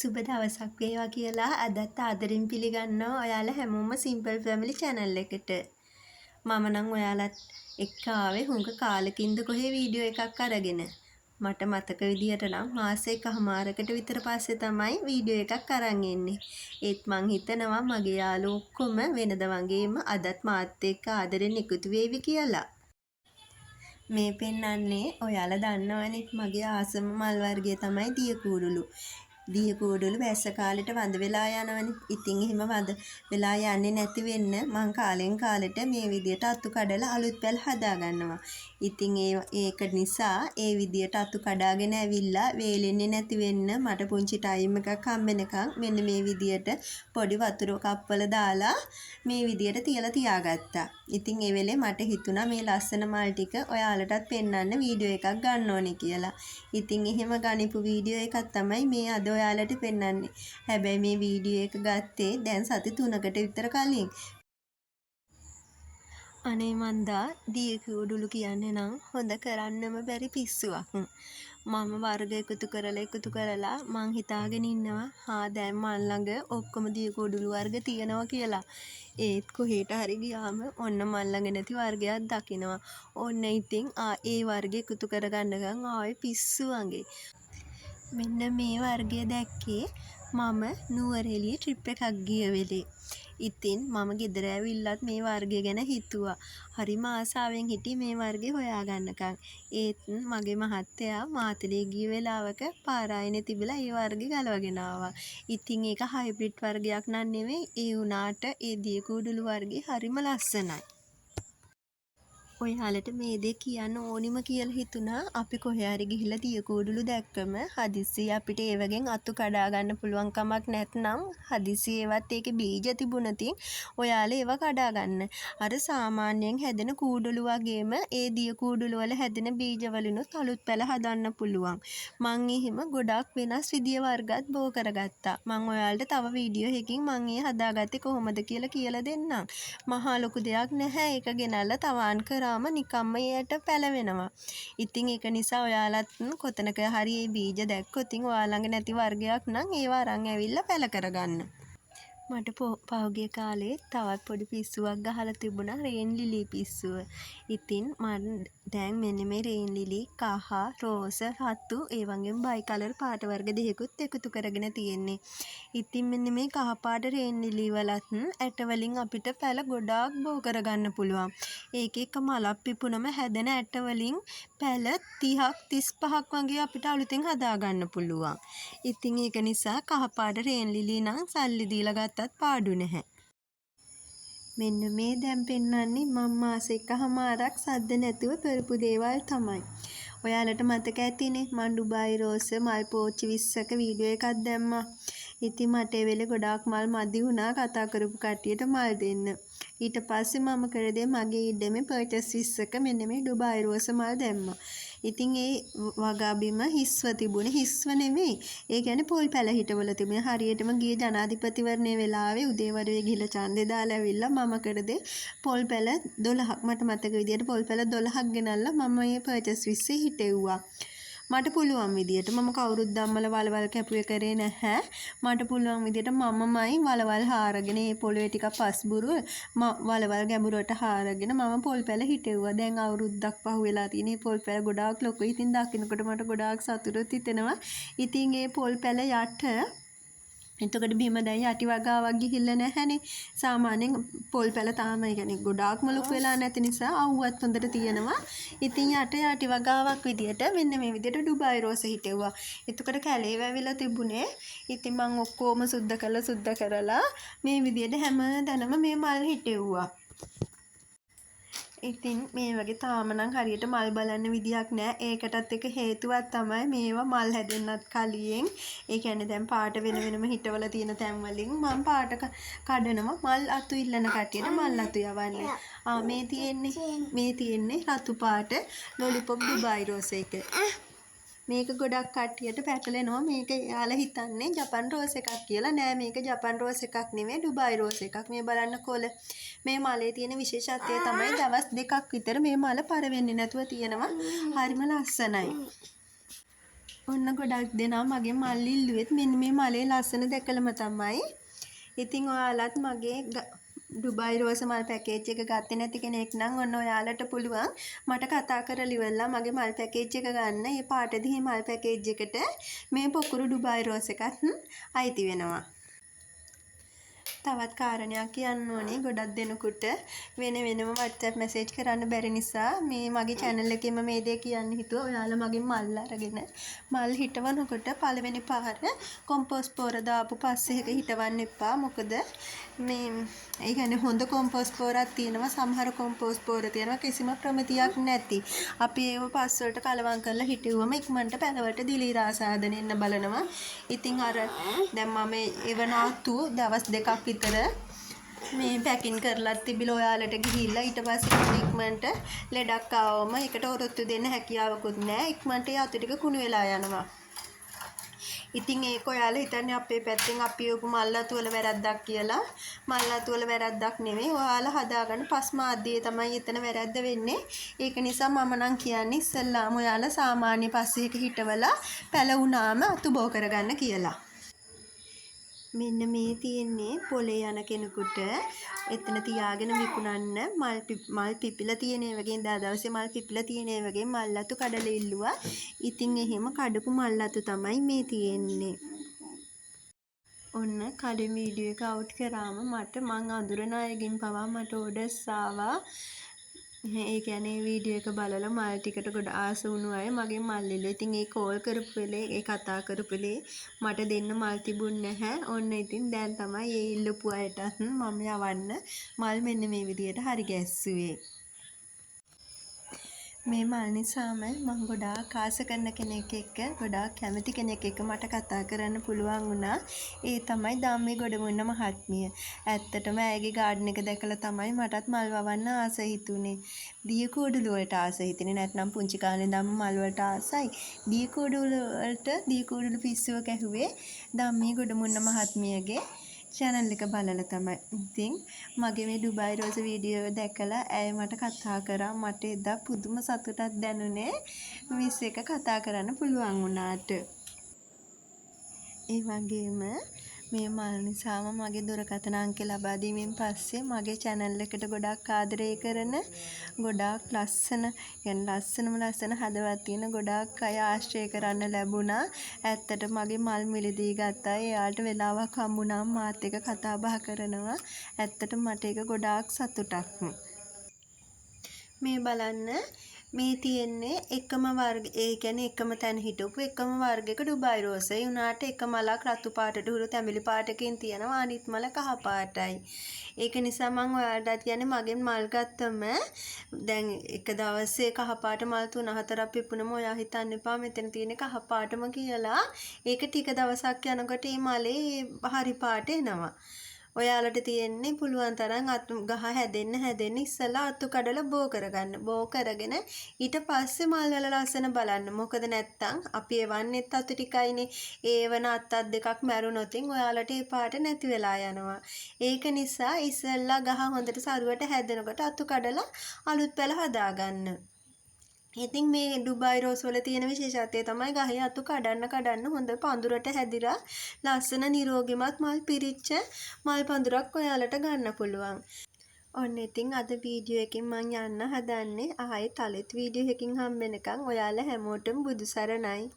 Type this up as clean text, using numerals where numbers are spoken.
සුබ දවසක් වේවා කියලා අදත් ආදරෙන් පිළිගන්නවා ඔයාලා හැමෝම සිම්පල් ෆැමිලි channel එකට. මම නම් ඔයාලත් එක්ක ආවේ හුඟ කාලෙකින්ද කොහේ වීඩියෝ එකක් අරගෙන. මට මතක විදියට නම් මාසෙකමාරකට විතර පස්සේ තමයි වීඩියෝ එකක් අරන් එන්නේ. ඒත් මං හිතනවා මගේ යාළුවෝ ඔක්කොම වෙනද වගේම අදත් මාත් එක්ක ආදරෙන් එකතු වෙවි කියලා. මේ පෙන්නන්නේ ඔයාලා දන්නවනේ මගේ ආසම මල් වර්ගය තමයි දියකූඩුළු. දියකූඩුළු වැස්ස කාලෙට වඳ වෙලා යනවනේ. ඉතින් එහෙම වඳ වෙලා යන්නේ නැති වෙන්න මං කාලෙන් කාලෙට මේ විදියට අතු කඩලා අලුත් පැල් හදා ගන්නවා. ඉතින් ඒක නිසා ඒ විදියට අතු කඩාගෙන ඇවිල්ලා වේලෙන්නේ නැති වෙන්න මට පුංචි ටයිම් එකක් හම්බෙනකන් මෙන්න මේ විදියට පොඩි වතුර කප්පල දාලා මේ විදියට තියලා තියාගත්තා. ඉතින් ඒ වෙලේ මට හිතුණා මේ ලස්සන මල් ටික ඔයාලටත් පෙන්වන්න වීඩියෝ එකක් ගන්න ඕනේ කියලා. ඉතින් එහෙම ගනිපු වීඩියෝ එකක් තමයි මේ අද ඔයාලට පෙන්වන්නේ. හැබැයි මේ වීඩියෝ එක ගත්තේ දැන් සති 3කට විතර කලින්. අනේ මන්දා දියකූඩුළු කියන්නේ නම් හොඳ කරන්නම බැරි පිස්සුවක්. මම වර්ග එකතු කරලා මං හිතාගෙන ඉන්නවා දැන් මන් ළඟ ඔක්කොම දියකූඩුළු වර්ග තියෙනවා කියලා. ඒත් කොහෙට හරි ගියාම ඔන්න මන් ළඟ නැති වර්ගයක් දකිනවා. ඔන්න ඉතින් ඒ වර්ග එකතු කරගන්නකම් ආවේ පිස්සු වගේ. මෙන්න මේ වර්ගය දැක්කේ මම නුවරඑළිය ට්‍රිප් එකක් ගිය වෙලේ. ඉතින් මම ගෙදර ඇවිල්ලත් මේ වර්ගය ගැන හිතුවා. හරිම ආසාවෙන් හිටියේ මේ වර්ගය හොයාගන්නකම්. ඒත් මගේ මහත්තයා මාතලේ ගිය වෙලාවක පාරායනේ තිබිලා ඒ වර්ගය ගලවගෙන ආවා. ඉතින් ඒක හයිබ්‍රිඩ් වර්ගයක් නන් නෙවෙයි. ඒ වුණාට ඒ දියකූඩුළු වර්ගය හරිම ලස්සනයි. ඔයාලට මේ දේ කියන්න ඕනිම කියලා හිතුණා. අපි කොහේ හරි ගිහිල්ලා දියකූඩුළු දැක්කම හදිස්සියේ අපිට ඒවගෙන් අතු කඩා ගන්න පුළුවන් කමක් නැත්නම් හදිස්සියේවත් ඒකේ බීජ තිබුණොත් ඔයාලා ඒව කඩා ගන්න. අර සාමාන්‍යයෙන් හැදෙන කූඩුළු වගේම ඒ දියකූඩුළු වල හැදෙන බීජ වලිනුත් අලුත් පැල හදන්න පුළුවන්. මං එහෙම ගොඩාක් වෙනස් විදිය වර්ගත් බෝ කරගත්තා. මං ඔයාලට තව වීඩියෝ එකකින් මං ඒ හදාගත්තේ කොහොමද කියලා දෙන්නම්. මහා ලොකු දෙයක් නැහැ. ඒක ගෙනල්ලා තවාන් කරා නිකම්ම එයට පැලවෙනවා. ඉතින් ඒක නිසා ඔයාලත් කොතනක හරි මේ බීජ දැක්කොත් ඔයාලා ළඟ නැති වර්ගයක් නම් ඒව අරන් ඇවිල්ලා පැල කරගන්න. මට පහුගිය කාලේ තවත් පොඩි පිස්සුවක් ගහලා තිබුණා රේන් ලිලි පිස්සුව. ඉතින් මම දැන් මෙන්න මේ රේන් ලිලි කහ, රෝස, රතු ඒ වගේම බයි කලර් පාට වර්ග දෙකකුත් එකතු කරගෙන තියෙන්නේ. ඉතින් මෙන්න මේ කහ පාට රේන් ලිලි වලත් ඇට වලින් අපිට පැල ගොඩාක් බෝ කරගන්න පුළුවන්. ඒක එක මලක් පිපුනම හැදෙන ඇට වලින් පැල 30ක් 35ක් වගේ අපිට අලුතෙන් හදා ගන්න පුළුවන්. ඉතින් ඒක නිසා කහ පාට රේන් ලිලි නම් සල්ලි දීලා ගත්තත් පාඩු නැහැ. මෙන්න මේ දැන් පෙන්වන්නේ මම මාසෙකමාරක් සද්ද නැතුව කරපු දේවල් තමයි. ඔයාලට මතක ඇතිනේ මං ඩුබායි රෝස මල් පෝච්චි 20ක වීඩියෝ එකක් දැම්මා. ඉතින් මට ඒ වෙලේ ගොඩාක් මල් මදි වුණා කතා කරපු කට්ටියට මල් දෙන්න. ඊට පස්සේ මම කරේ මගේ ඉඩමේ පර්චස් 20ක මෙන්න මේ ඩුබායි රෝස මල් දැම්මා. ඉතින් ඒ වගාබිම හිස්ව තිබුණේ හිස්ව නෙමෙයි. ඒ කියන්නේ පොල් පැල හිටවල තිබුණේ. හරියටම ගිය ජනාධිපතිවරණයේ වෙලාවේ උදේවරුේ ගිහලා ඡන්දේ දාලා ඇවිල්ලා මම කරේ පොල් පැල 12ක් මට මතක විදියට පොල් පැල 12ක් ගෙනල්ලා මම මේ පර්චස් 20 හිටෙව්වා. මට පුළුවන් විදියට මම කවුරුත් ධම්මල වලවල් කැපුවේ කරේ නැහැ. මට පුළුවන් විදියට මමමයි වලවල් හාරගෙන මේ පොළවේ ටික පස්බුරු වලවල් ගැඹුරට හාරගෙන මම පොල් පැල හිටෙව්වා. දැන් අවුරුද්දක් පහුවෙලා තියෙන මේ පොල් පැල ගොඩාක් ලොකුයි. ඉතින් දකින්නකොට මට ගොඩාක් සතුටුත් හිතෙනවා. ඉතින් මේ පොල් පැල යට එතකොට බිම දැන් යටි වගාවක් ගිහිල්ලා නැහැනේ. සාමාන්‍යයෙන් පොල් පැල තාම يعني ගොඩාක්ම ලොකු වෙලා නැති නිසා අවුවත් හොඳට තියෙනවා. ඉතින් යට යටි වගාවක් විදියට මෙන්න මේ විදියට ඩුබායි රෝස හිටෙව්වා. එතකොට කැලේ වැවිලා තිබුණේ. ඉතින් මං ඔක්කොම සුද්ධ කරලා මේ විදියට හැම තැනම මේ මල් හිටෙව්වා. ඉතින් මේ වගේ තාම නම් හරියට මල් බලන්න විදියක් නැහැ. ඒකටත් එක හේතුවක් තමයි මේවා මල් හැදෙන්නත් කලින් ඒ කියන්නේ දැන් පාට වෙනම හිටවල තියෙන තැන් වලින් මම පාට කඩනවා මල් අතු ඉල්ලන කටියට මල් අතු යවන්නේ. මේ තියෙන්නේ රතු පාට ලොලිපොප් ඩුබායි රෝස එක. මේක ගොඩක් කට්ටියට පැටලෙනවා. මේක යාලා හිතන්නේ ජපන් රෝස් එකක් කියලා. නෑ මේක ජපන් රෝස් එකක් නෙමෙයි ඩුබායි රෝස් එකක්. මේ බලන්න කොළ. මේ මලේ තියෙන විශේෂත්වය තමයි දවස් 2ක් විතර මේ මල පර වෙන්නේ නැතුව තියෙනවා. හරිම ලස්සනයි. ඔන්න ගොඩක් දෙනා මගේ මල් ඉල්ලුවෙත් මෙන්න මේ මලේ ලස්සන දැකලම තමයි. ඉතින් ඔයාලත් මගේ ඩුබායි රෝස මල් පැකේජ් එක ගත්තේ නැති කෙනෙක් නම් ඔන්න ඔයාලට පුළුවන් මට කතා කරලා ඉවරලා මගේ මල් පැකේජ් එක ගන්න. මේ පාටදී මල් පැකේජ් එකට මේ පොකුරු ඩුබායි රෝස එකත් අයිති වෙනවා. තවත් කාරණයක් කියන්න ඕනේ ගොඩක් දෙනෙකුට වෙන වෙනම WhatsApp මැසේජ් කරන්න බැරි නිසා මේ මගේ channel එකේම මේ දේ කියන්න හිතුවා. ඔයාලා මගෙන් මල් අරගෙන මල් හිටවනකොට පළවෙනි පාර කොම්පෝස්ට් පොර දාපු පස්සේ එක හිටවන්න එපා. මොකද මේ ඒ කියන්නේ හොඳ කොම්පෝස්ට් පොරක් තියෙනවා, සමහර කොම්පෝස්ට් පොර තියෙනවා කිසිම ප්‍රමිතියක් නැති. අපි ඒව පස් වලට කලවම් කරලා හිටුවම ඉක්මනට පැලවට දිලීර ආසාදන එන්න බලනවා. ඉතින් අර දැන් මම එවනාතු දවස් දෙකක් විතර මේ පැකින් කරලා තිබිලා ඔයාලට ගිහිල්ලා ඊට පස්සේ ඉක්මනට ලෙඩක් ආවම ඒකට ඔරොත්තු දෙන්න හැකියාවකුත් නැහැ. ඉක්මනට ඒ අතු ටික කුණු වෙලා යනවා. ඉතින් ඒක ඔයාලා හිතන්නේ අපේ පැත්තෙන් අපි ඔපු මල්ලාතු වල වැරද්දක් කියලා. මල්ලාතු වල වැරද්දක් නෙමෙයි. ඔයාලා හදාගන්න පස් මාධ්‍යයේ තමයි එතන වැරද්ද වෙන්නේ. ඒක නිසා මම නම් කියන්නේ ඉස්සල්ලාම ඔයාලා සාමාන්‍ය පස්සේක හිටවලා පැලුණාම අතු බෝ කරගන්න කියලා. මෙන්න මේ තියෙන්නේ පොලේ යන කෙනෙකුට එතන තියාගෙන විකුණන්න මල් පිපිලා තියෙන ඒ වගේ ඉඳලා දවසේ මල් පිපිලා තියෙන ඒ වගේ මල්ලතු කඩලා ඉල්ලුවා. ඉතින් එහෙම කඩපු මල්ලතු තමයි මේ තියෙන්නේ. ඔන්න කලින් වීඩියෝ එක අවුට් කරාම මං අඳුරන අයගෙන් පවා මට ඕඩර්ස් ආවා. ඒ කියන්නේ වීඩියෝ එක බලලා මල් ටිකට ගොඩ ආස වුණු අය මගෙන් මල් ඉල්ලුවා. ඉතින් ඒ කෝල් කරපු වෙලේ ඒ කතා කරපු වෙලේ මට දෙන්න මල් තිබුණ නැහැ. ඔන්න ඉතින් දැන් තමයි ඒ ඉල්ලපු අයටත් මම යවන්න මල් මෙන්න මේ විදියට හරි ගැස්සුවේ. මේ මල් නිසාම මම ගොඩාක් ආස කරන කෙනෙක් එක්ක ගොඩාක් කැමති කෙනෙක් එක්ක මට කතා කරන්න පුළුවන් වුණා. ඒ තමයි ධම්මේ ගොඩමුන්න මහත්මිය. ඇත්තටම ඇයගේ ගාඩන් එක දැකලා තමයි මටත් මල් වවන්න ආස හිතුනේ. දිය කූඩුළු වලට ආස හිතුනේ නැත්නම් පුංචි කාලේ ඉඳන්ම මල් වලට ආසයි. දිය කූඩුළු පිස්සුව කැහුවේ ධම්මේ ගොඩමුන්න මහත්මියගේ channel එක බලලා තමයි. ඉතින් මගේ මේ ඩුබායි රෝස වීඩියෝ දැකලා ඇය මට කතා කරා. මට එදා පුදුම සතුටක් දැනුනේ මිස් එක කතා කරන්න පුළුවන් වුණාට. ඒ වගේම මේ මල් නිසාම මගේ දුරකථන අංකය ලබා දීමෙන් පස්සේ මගේ channel එකට ගොඩාක් ආදරය කරන ගොඩාක් ලස්සන හදවත් තියෙන ගොඩාක් අය ආශ්‍රය කරන්න ලැබුණා. ඇත්තට මගේ මල් මිලදී ගත්තා. එයාට වෙලාවක් හම්බුණාම මාත් එක්ක කතා බහ කරනවා. ඇත්තට මට ඒක ගොඩාක් සතුටක්. මේ බලන්න මේ තියෙන්නේ එකම වර්ග ඒ කියන්නේ එකම තැන හිටපු එකම වර්ගයක ඩුබායි රෝස. ඒ උනාට එක මලක් රතු පාටට උරු තැඹිලි පාටකින් තියෙනවා. අනිත් මල කහ පාටයි. ඒක නිසා මම ඔයාලටත් කියන්නේ මගෙන් මල් ගත්තම දැන් එක දවසේ කහ පාට මල් 3-4ක් පිපුණම ඔයා හිතන්න එපා මෙතන තියෙන්නේ කහ පාටම කියලා. ඒක ටික දවසක් යනකොට මේ මලේ හරි පාට එනවා. ඔයාලට තියෙන්නේ පුළුවන් තරම් අතු ගහ හැදෙන්න ඉස්සලා අතු කඩලා බෝ කරගන්න. බෝ කරගෙන ඊට පස්සේ මල් වල ලස්සන බලන්න. මොකද නැත්තම් අපි එවන්නෙත් අතු ටිකයිනේ. ඒවන අත් දෙකක් මැරුණොත් ඔයාලට ඒ පාට නැති වෙලා යනවා. ඒක නිසා ඉස්සලා ගහ හොඳට සරුවට හැදෙනකොට අතු කඩලා අලුත් පැල හදාගන්න. ඉතින් මේ ඩුබායි රෝස් වල තියෙන විශේෂත්වය තමයි ගහේ අතු කඩන්න හොඳ පඳුරට හැදිලා ලස්සන නිරෝගිමත් මල් පිරිච්ච මල් පඳුරක් ඔයාලට ගන්න පුළුවන්. ඔන්න ඉතින් අද වීඩියෝ එකකින් මම යන්න හදන්නේ ආයෙත් අලුත් වීඩියෝ එකකින් හම්බ වෙනකන් ඔයාලා හැමෝටම බුදු සරණයි.